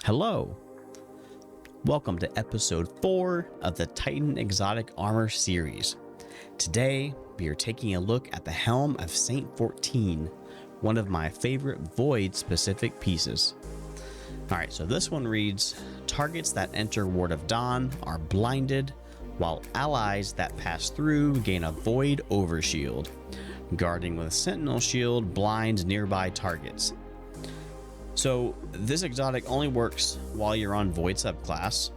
Hello! Welcome to episode 4 of the Titan Exotic Armor series. Today, we are taking a look at the Helm of Saint-14, one of my favorite Void-specific pieces. Alright, so this one reads, targets that enter Ward of Dawn are blinded, while allies that pass through gain a Void Overshield. Guarding with Sentinel Shield blinds nearby targets. So this exotic only works while you're on Void subclass.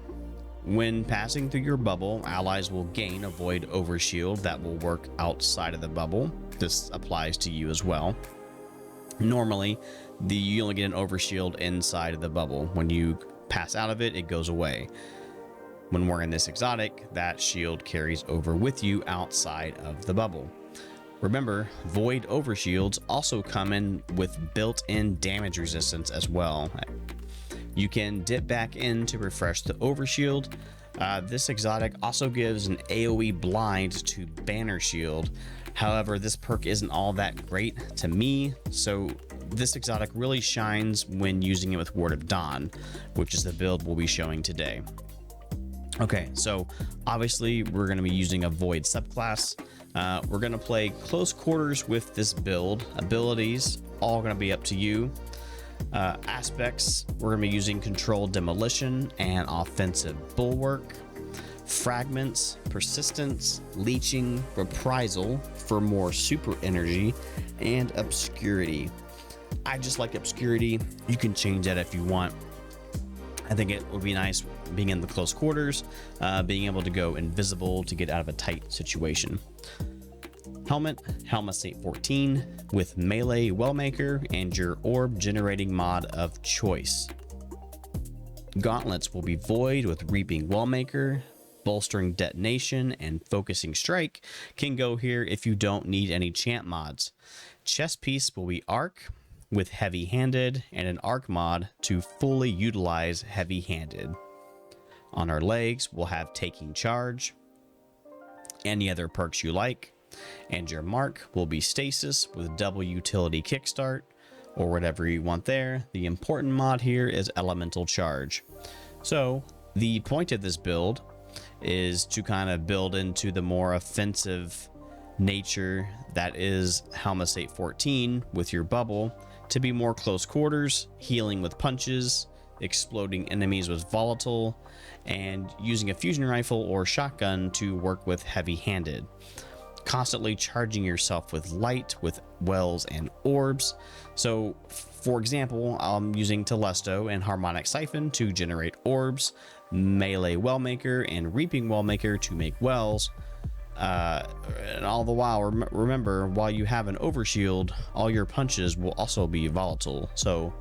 When passing through your bubble, allies will gain a Void Overshield that will work outside of the bubble. This applies to you as well. Normally, you only get an Overshield inside of the bubble. When you pass out of it, it goes away. When wearing this exotic, that shield carries over with you outside of the bubble. Remember, Void Overshields also come in with built-in damage resistance as well. You can dip back in to refresh the Overshield. This exotic also gives an AoE blind to Banner Shield. However, this perk isn't all that great to me, so this exotic really shines when using it with Ward of Dawn, which is the build we'll be showing today. Okay, so obviously we're going to be using a Void subclass. We're going to play close quarters with this build. Abilities, all going to be up to you. Aspects, we're going to be using Controlled Demolition and Offensive Bulwark. Fragments, Persistence, Leeching, Reprisal for more super energy, and Obscurity. I just like Obscurity. You can change that if you want. I think it would be nice being in the close quarters, being able to go invisible to get out of a tight situation. Helmet, Helm of Saint-14 with melee Wellmaker and your orb generating mod of choice. Gauntlets will be Void with Reaping Wellmaker. Bolstering Detonation and Focusing Strike can go here if you don't need any chant mods. Chest piece will be Arc with Heavy Handed and an Arc mod to fully utilize Heavy Handed. On our legs, we'll have Taking Charge, any other perks you like, and your mark will be Stasis with double utility Kickstart, or whatever you want there. The important mod here is Elemental Charge. So the point of this build is to kind of build into the more offensive nature that is Helm of Saint-14 with your bubble, to be more close quarters, healing with punches, exploding enemies with volatile, and using a fusion rifle or shotgun to work with heavy-handed. Constantly charging yourself with light, with wells and orbs. So, for example, I'm using Telesto and Harmonic Siphon to generate orbs, Melee Wellmaker and Reaping Wellmaker to make wells. And all the while, remember, while you have an Overshield, all your punches will also be volatile. So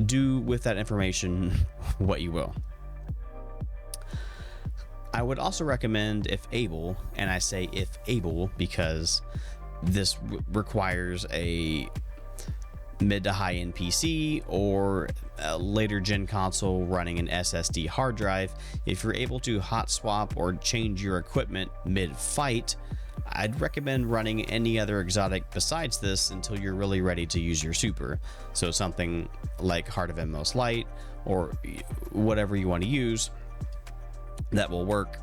do with that information what you will. I would also recommend, if able, and I say if able because this requires a mid to high end PC or a later gen console running an SSD hard drive, if you're able to hot swap or change your equipment mid fight, I'd recommend running any other exotic besides this until you're really ready to use your super. So something like Heart of Inmost Light or whatever you want to use that will work,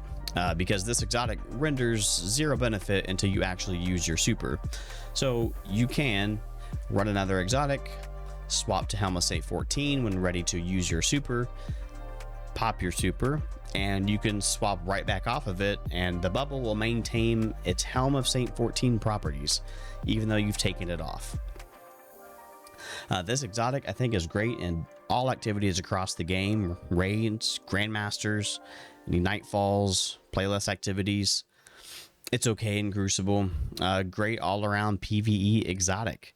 because this exotic renders 0 benefit until you actually use your super. So you can run another exotic, swap to Helm of Saint-14 when ready to use your super, pop your super, and you can swap right back off of it, and the bubble will maintain its Helm of Saint-14 properties, even though you've taken it off. This exotic, I think, is great in all activities across the game: raids, grandmasters, any nightfalls, playlist activities. It's okay in Crucible. Great all-around PvE exotic.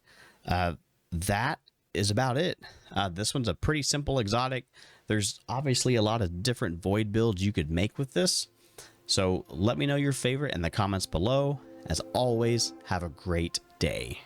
That is about it. This one's a pretty simple exotic. There's obviously a lot of different Void builds you could make with this. So let me know your favorite in the comments below. As always, have a great day.